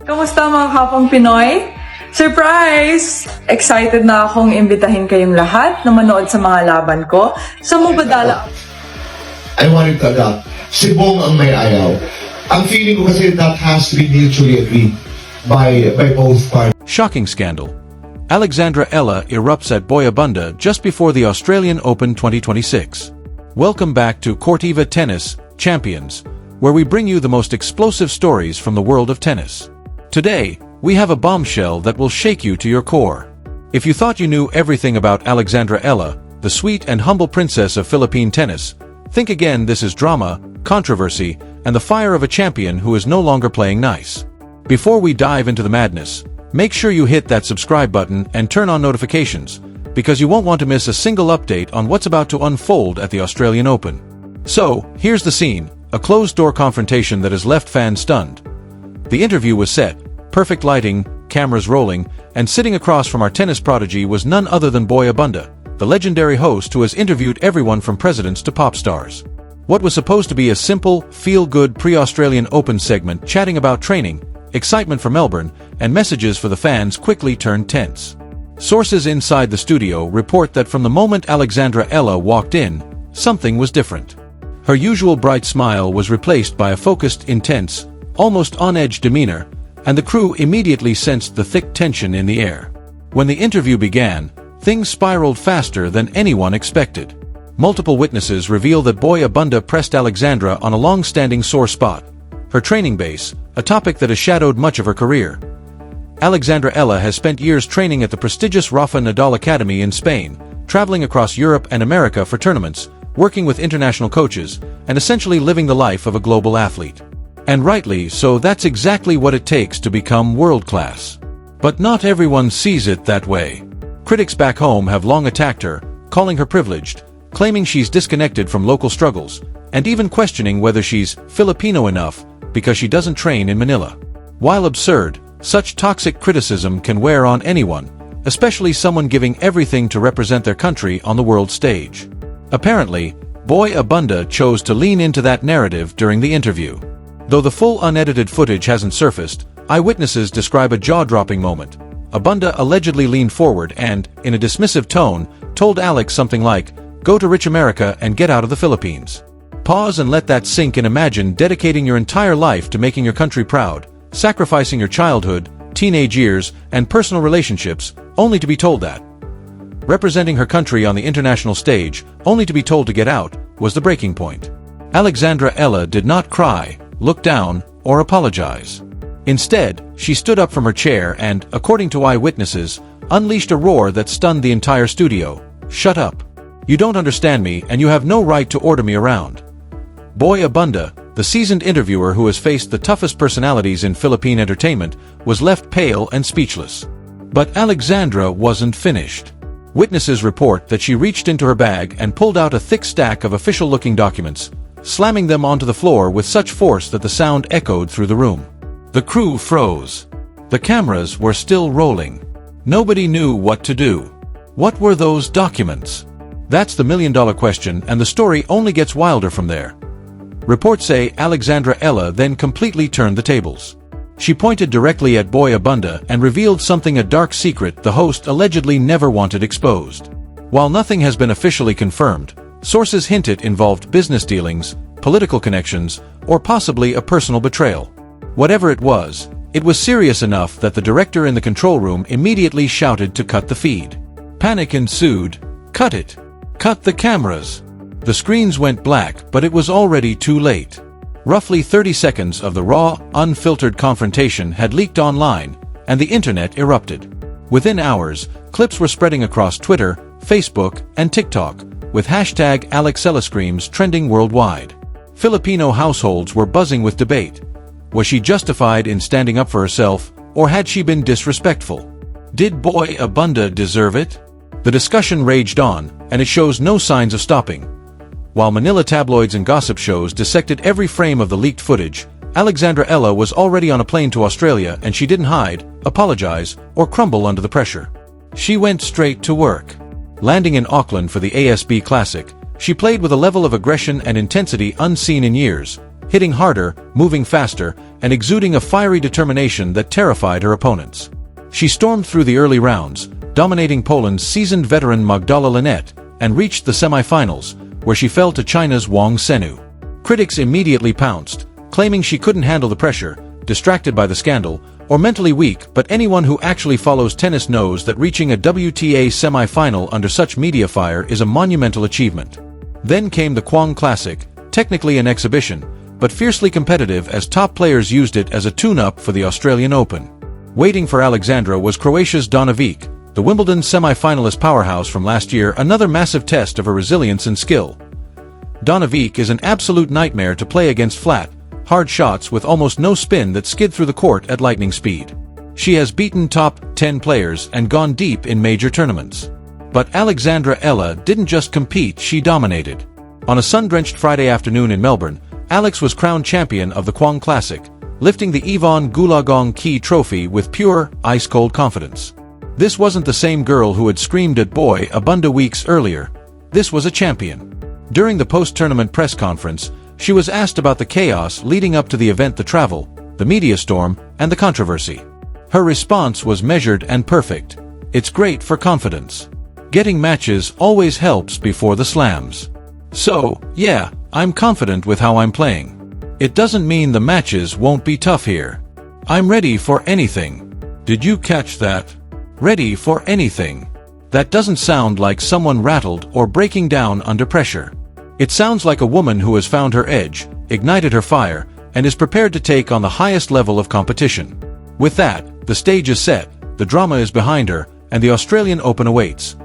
Kamusta mga kapang Pinoy? Surprise! Excited na akong imbitahin kayong lahat na manood sa mga laban ko sa Mubadala. I wanted to adapt. Si Bong ang may ayaw. Ang feeling ko kasi that has to be mutually agreed by both parties. Shocking scandal. Alexandra Eala erupts at Boy Abunda just before the Australian Open 2026. Welcome back to Cortiva Tennis Champions, where we bring you the most explosive stories from the world of tennis. Today, we have a bombshell that will shake you to your core. If you thought you knew everything about Alexandra Eala, the sweet and humble princess of Philippine tennis, think again. This is drama, controversy, and the fire of a champion who is no longer playing nice. Before we dive into the madness, make sure you hit that subscribe button and turn on notifications, because you won't want to miss a single update on what's about to unfold at the Australian Open. So, here's the scene, a closed-door confrontation that has left fans stunned. The interview was set, perfect lighting, cameras rolling, and sitting across from our tennis prodigy was none other than Boy Abunda, the legendary host who has interviewed everyone from presidents to pop stars. What was supposed to be a simple, feel-good pre-Australian Open segment chatting about training, excitement for Melbourne, and messages for the fans quickly turned tense. Sources inside the studio report that from the moment Alexandra Eala walked in, something was different. Her usual bright smile was replaced by a focused, intense, almost on-edge demeanor, and the crew immediately sensed the thick tension in the air. When the interview began, things spiraled faster than anyone expected. Multiple witnesses reveal that Boy Abunda pressed Alexandra on a long-standing sore spot, her training base, a topic that has shadowed much of her career. Alexandra Eala has spent years training at the prestigious Rafa Nadal Academy in Spain, traveling across Europe and America for tournaments, working with international coaches, and essentially living the life of a global athlete. And rightly so, that's exactly what it takes to become world-class. But not everyone sees it that way. Critics back home have long attacked her, calling her privileged, claiming she's disconnected from local struggles, and even questioning whether she's Filipino enough because she doesn't train in Manila. While absurd, such toxic criticism can wear on anyone, especially someone giving everything to represent their country on the world stage. Apparently, Boy Abunda chose to lean into that narrative during the interview. Though the full unedited footage hasn't surfaced, eyewitnesses describe a jaw-dropping moment. Abunda allegedly leaned forward and, in a dismissive tone, told Alex something like, "Go to rich America and get out of the Philippines." Pause and let that sink in. Imagine dedicating your entire life to making your country proud, sacrificing your childhood, teenage years, and personal relationships, only to be told that. Representing her country on the international stage, only to be told to get out, was the breaking point. Alexandra Eala did not cry, look down, or apologize. Instead, she stood up from her chair and, according to eyewitnesses, unleashed a roar that stunned the entire studio. "Shut up. You don't understand me and you have no right to order me around." Boy Abunda, the seasoned interviewer who has faced the toughest personalities in Philippine entertainment, was left pale and speechless. But Alexandra wasn't finished. Witnesses report that she reached into her bag and pulled out a thick stack of official-looking documents, slamming them onto the floor with such force that the sound echoed through the room. The crew froze. The cameras were still rolling. Nobody knew what to do. What were those documents? That's the million-dollar question, and the story only gets wilder from there. Reports say Alexandra Eala then completely turned the tables. She pointed directly at Boy Abunda and revealed something, a dark secret the host allegedly never wanted exposed. While nothing has been officially confirmed, sources hint it involved business dealings, political connections, or possibly a personal betrayal. Whatever it was serious enough that the director in the control room immediately shouted to cut the feed. Panic ensued. "Cut it! Cut the cameras!" The screens went black, but it was already too late. Roughly 30 seconds of the raw, unfiltered confrontation had leaked online, and the internet erupted. Within hours, clips were spreading across Twitter, Facebook, and TikTok, with hashtag Alex Eala screams trending worldwide. Filipino households were buzzing with debate. Was she justified in standing up for herself, or had she been disrespectful? Did Boy Abunda deserve it? The discussion raged on, and it shows no signs of stopping. While Manila tabloids and gossip shows dissected every frame of the leaked footage, Alexandra Eala was already on a plane to Australia, and she didn't hide, apologize, or crumble under the pressure. She went straight to work. Landing in Auckland for the ASB Classic, she played with a level of aggression and intensity unseen in years, hitting harder, moving faster, and exuding a fiery determination that terrified her opponents. She stormed through the early rounds, dominating Poland's seasoned veteran Magdala Linette, and reached the semi-finals, where she fell to China's Wang Senu. Critics immediately pounced, claiming she couldn't handle the pressure, distracted by the scandal, or mentally weak, but anyone who actually follows tennis knows that reaching a WTA semi-final under such media fire is a monumental achievement. Then came the Kwang Classic, technically an exhibition, but fiercely competitive as top players used it as a tune-up for the Australian Open. Waiting for Alexandra was Croatia's Donavic, the Wimbledon semi-finalist powerhouse from last year, another massive test of her resilience and skill. Donavic is an absolute nightmare to play against, flat, hard shots with almost no spin that skid through the court at lightning speed. She has beaten top 10 players and gone deep in major tournaments. But Alexandra Eala didn't just compete, she dominated. On a sun-drenched Friday afternoon in Melbourne, Alex was crowned champion of the Kwang Classic, lifting the Yvonne Goolagong Key Trophy with pure, ice-cold confidence. This wasn't the same girl who had screamed at Boy Abunda weeks earlier. This was a champion. During the post-tournament press conference, she was asked about the chaos leading up to the event, the travel, the media storm, and the controversy. Her response was measured and perfect. It's great for confidence. Getting matches always helps before the slams. So, yeah, I'm confident with how I'm playing. It doesn't mean the matches won't be tough here. I'm ready for anything. Did you catch that? Ready for anything. That doesn't sound like someone rattled or breaking down under pressure. It sounds like a woman who has found her edge, ignited her fire, and is prepared to take on the highest level of competition. With that, the stage is set, the drama is behind her, and the Australian Open awaits.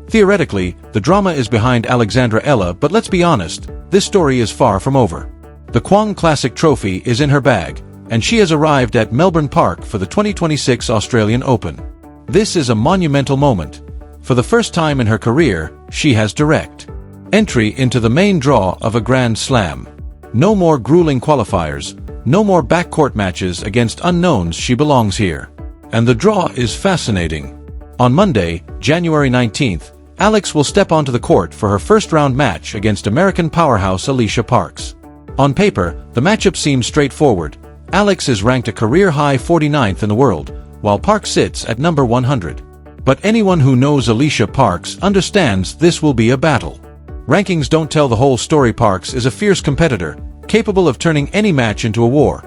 Theoretically, the drama is behind Alexandra Eala, but let's be honest, this story is far from over. The Kwang Classic trophy is in her bag, and she has arrived at Melbourne Park for the 2026 Australian Open. This is a monumental moment. For the first time in her career, she has direct entry into the main draw of a Grand Slam. No more grueling qualifiers, no more backcourt matches against unknowns, she belongs here. And the draw is fascinating. On Monday, January 19th, Alex will step onto the court for her first-round match against American powerhouse Alicia Parks. On paper, the matchup seems straightforward. Alex is ranked a career-high 49th in the world, while Parks sits at number 100. But anyone who knows Alicia Parks understands this will be a battle. Rankings don't tell the whole story. Parks is a fierce competitor, capable of turning any match into a war.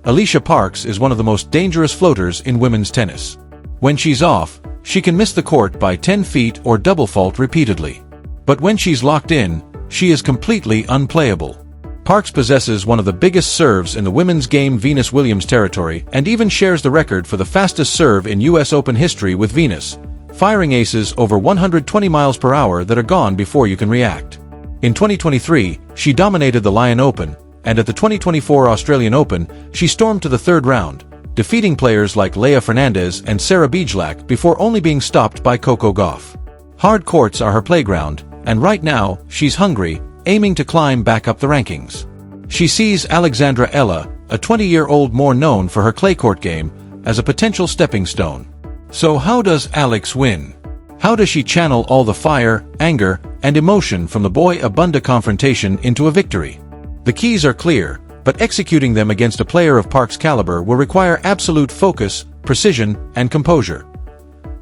Alicia Parks is one of the most dangerous floaters in women's tennis. When she's off, she can miss the court by 10 feet or double fault repeatedly. But when she's locked in, she is completely unplayable. Parks possesses one of the biggest serves in the women's game, Venus Williams territory, and even shares the record for the fastest serve in US Open history with Venus, firing aces over 120 miles per hour that are gone before you can react. In 2023, she dominated the Lyon Open, and at the 2024 Australian Open, she stormed to the third round, defeating players like Leah Fernandez and Sarah Bijlak before only being stopped by Coco Gauff. Hard courts are her playground, and right now, she's hungry, aiming to climb back up the rankings. She sees Alexandra Eala, a 20-year-old more known for her clay court game, as a potential stepping stone. So how does Alex win? How does she channel all the fire, anger, and emotion from the Boy Abunda confrontation into a victory? The keys are clear, but executing them against a player of Parks' caliber will require absolute focus, precision, and composure.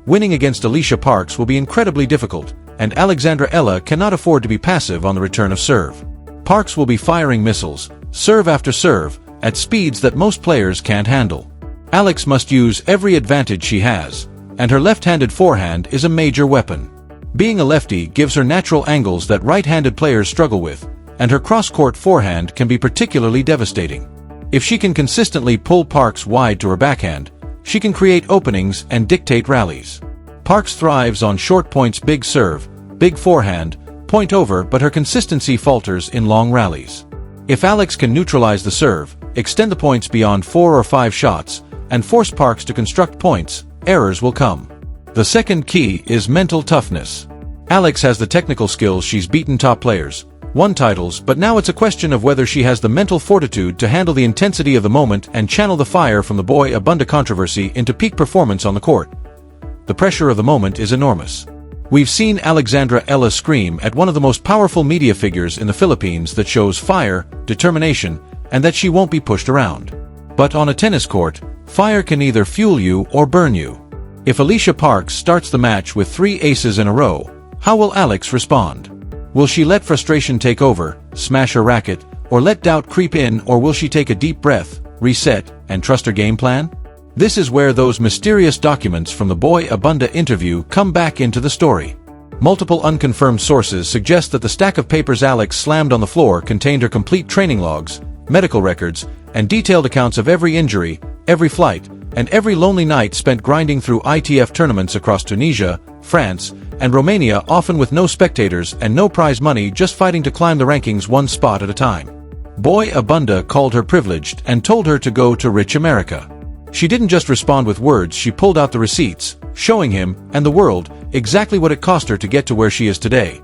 Winning against Alicia Parks will be incredibly difficult, and Alexandra Eala cannot afford to be passive on the return of serve. Parks will be firing missiles, serve after serve, at speeds that most players can't handle. Alex must use every advantage she has, and her left-handed forehand is a major weapon. Being a lefty gives her natural angles that right-handed players struggle with, and her cross-court forehand can be particularly devastating. If she can consistently pull Parks wide to her backhand, she can create openings and dictate rallies. Parks thrives on short points, big serve, big forehand, point over, but her consistency falters in long rallies. If Alex can neutralize the serve, extend the points beyond 4 or 5 shots, and force Parks to construct points, errors will come. The second key is mental toughness. Alex has the technical skills, she's beaten top players, won titles, but now it's a question of whether she has the mental fortitude to handle the intensity of the moment and channel the fire from the Boy Abunda controversy into peak performance on the court. The pressure of the moment is enormous. We've seen Alexandra Eala scream at one of the most powerful media figures in the Philippines that shows fire, determination, and that she won't be pushed around. But on a tennis court, fire can either fuel you or burn you. If Alicia Parks starts the match with 3 aces in a row, how will Alex respond? Will she let frustration take over, smash her racket, or let doubt creep in, or will she take a deep breath, reset, and trust her game plan? This is where those mysterious documents from the Boy Abunda interview come back into the story. Multiple unconfirmed sources suggest that the stack of papers Alex slammed on the floor contained her complete training logs, medical records, and detailed accounts of every injury, every flight, and every lonely night spent grinding through ITF tournaments across Tunisia, France, and Romania, often with no spectators and no prize money, just fighting to climb the rankings one spot at a time. Boy Abunda called her privileged and told her to go to rich America. She didn't just respond with words, she pulled out the receipts, showing him, and the world, exactly what it cost her to get to where she is today.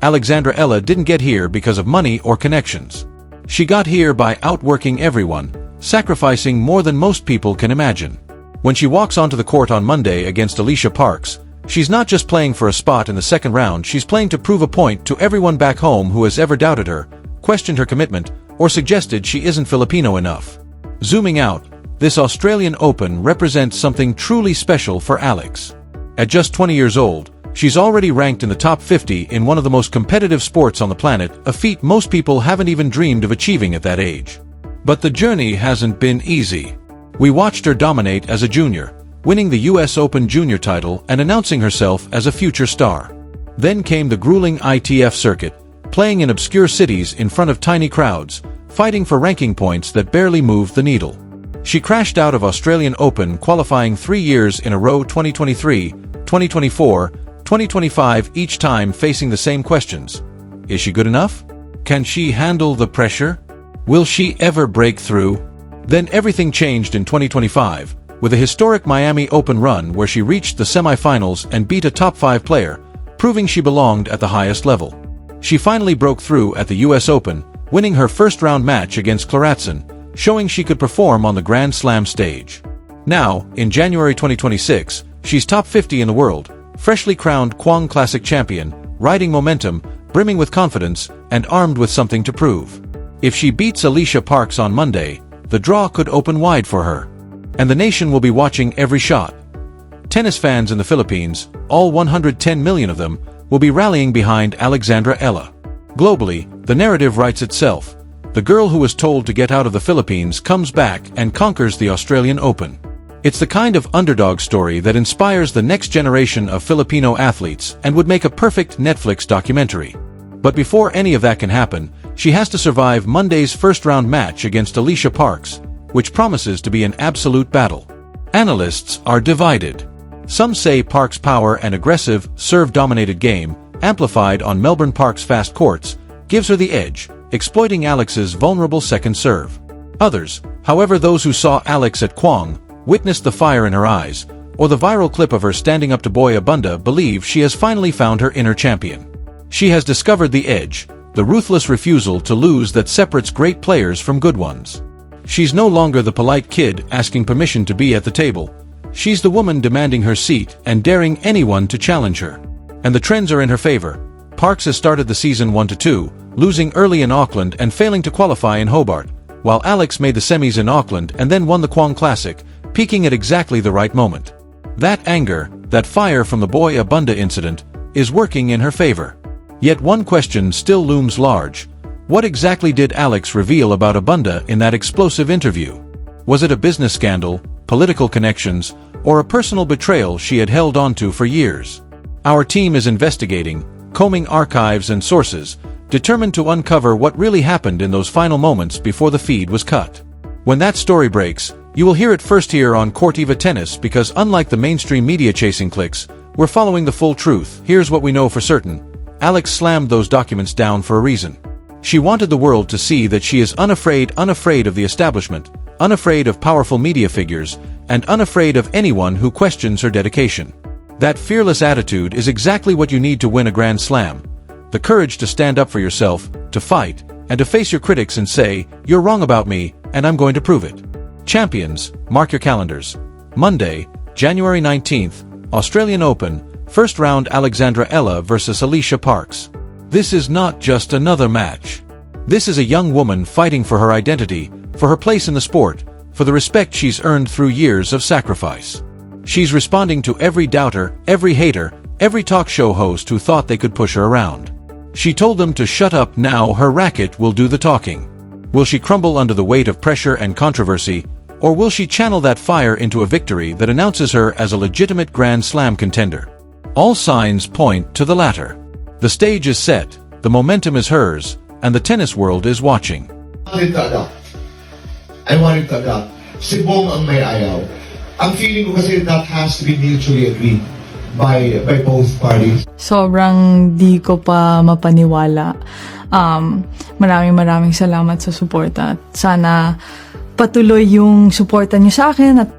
Alexandra Eala didn't get here because of money or connections. She got here by outworking everyone, sacrificing more than most people can imagine. When she walks onto the court on Monday against Alicia Parks, she's not just playing for a spot in the second round, she's playing to prove a point to everyone back home who has ever doubted her, questioned her commitment, or suggested she isn't Filipino enough. Zooming out, this Australian Open represents something truly special for Alex. At just 20 years old, she's already ranked in the top 50 in one of the most competitive sports on the planet, a feat most people haven't even dreamed of achieving at that age. But the journey hasn't been easy. We watched her dominate as a junior, winning the US Open junior title and announcing herself as a future star. Then came the grueling ITF circuit, playing in obscure cities in front of tiny crowds, fighting for ranking points that barely moved the needle. She crashed out of Australian Open qualifying 3 years in a row, 2023, 2024, 2025, each time facing the same questions. Is she good enough? Can she handle the pressure? Will she ever break through? Then everything changed in 2025, with a historic Miami Open run where she reached the semifinals and beat a top 5 player, proving she belonged at the highest level. She finally broke through at the US Open, winning her first-round match against Claratson, showing she could perform on the Grand Slam stage. Now, in January 2026, she's top 50 in the world, freshly crowned Kwong Classic champion, riding momentum, brimming with confidence, and armed with something to prove. If she beats Alicia Parks on Monday, the draw could open wide for her. And the nation will be watching every shot. Tennis fans in the Philippines, all 110 million of them, will be rallying behind Alexandra Eala. Globally, the narrative writes itself. The girl who was told to get out of the Philippines comes back and conquers the Australian Open. It's the kind of underdog story that inspires the next generation of Filipino athletes and would make a perfect Netflix documentary. But before any of that can happen, she has to survive Monday's first-round match against Alicia Parks, which promises to be an absolute battle. Analysts are divided. Some say Parks' power and aggressive, serve-dominated game, amplified on Melbourne Park's fast courts, gives her the edge, exploiting Alex's vulnerable second serve. Others, however, those who saw Alex at Kwong, witnessed the fire in her eyes, or the viral clip of her standing up to Boy Abunda, believe she has finally found her inner champion. She has discovered the edge, the ruthless refusal to lose that separates great players from good ones. She's no longer the polite kid asking permission to be at the table. She's the woman demanding her seat and daring anyone to challenge her. And the trends are in her favor. Parks has started the season 1-2, losing early in Auckland and failing to qualify in Hobart, while Alex made the semis in Auckland and then won the Kwong Classic, peaking at exactly the right moment. That anger, that fire from the Boy Abunda incident, is working in her favor. Yet one question still looms large. What exactly did Alex reveal about Abunda in that explosive interview? Was it a business scandal, political connections, or a personal betrayal she had held onto for years? Our team is investigating, combing archives and sources, determined to uncover what really happened in those final moments before the feed was cut. When that story breaks, you will hear it first here on Courtiva Tennis, because unlike the mainstream media chasing clicks, we're following the full truth. Here's what we know for certain. Alex slammed those documents down for a reason. She wanted the world to see that she is unafraid of the establishment, unafraid of powerful media figures, and unafraid of anyone who questions her dedication. That fearless attitude is exactly what you need to win a Grand Slam. The courage to stand up for yourself, to fight, and to face your critics and say, "You're wrong about me, and I'm going to prove it." Champions, mark your calendars. Monday, January 19th, Australian Open, First round Alexandra Eala versus Alicia Parks. This is not just another match. This is a young woman fighting for her identity, for her place in the sport, for the respect she's earned through years of sacrifice. She's responding to every doubter, every hater, every talk show host who thought they could push her around. She told them to shut up now. Her racket will do the talking. Will she crumble under the weight of pressure and controversy, or will she channel that fire into a victory that announces her as a legitimate Grand Slam contender? All signs point to the latter. The stage is set, the momentum is hers, and the tennis world is watching. I wanted to adapt. Si Bong ang may ayaw. Ang feeling ko kasi that has to be mutually agreed by both parties. Sobrang di ko pa mapaniwala. Maraming salamat sa suporta. Sana patuloy yung suporta niyo sa akin at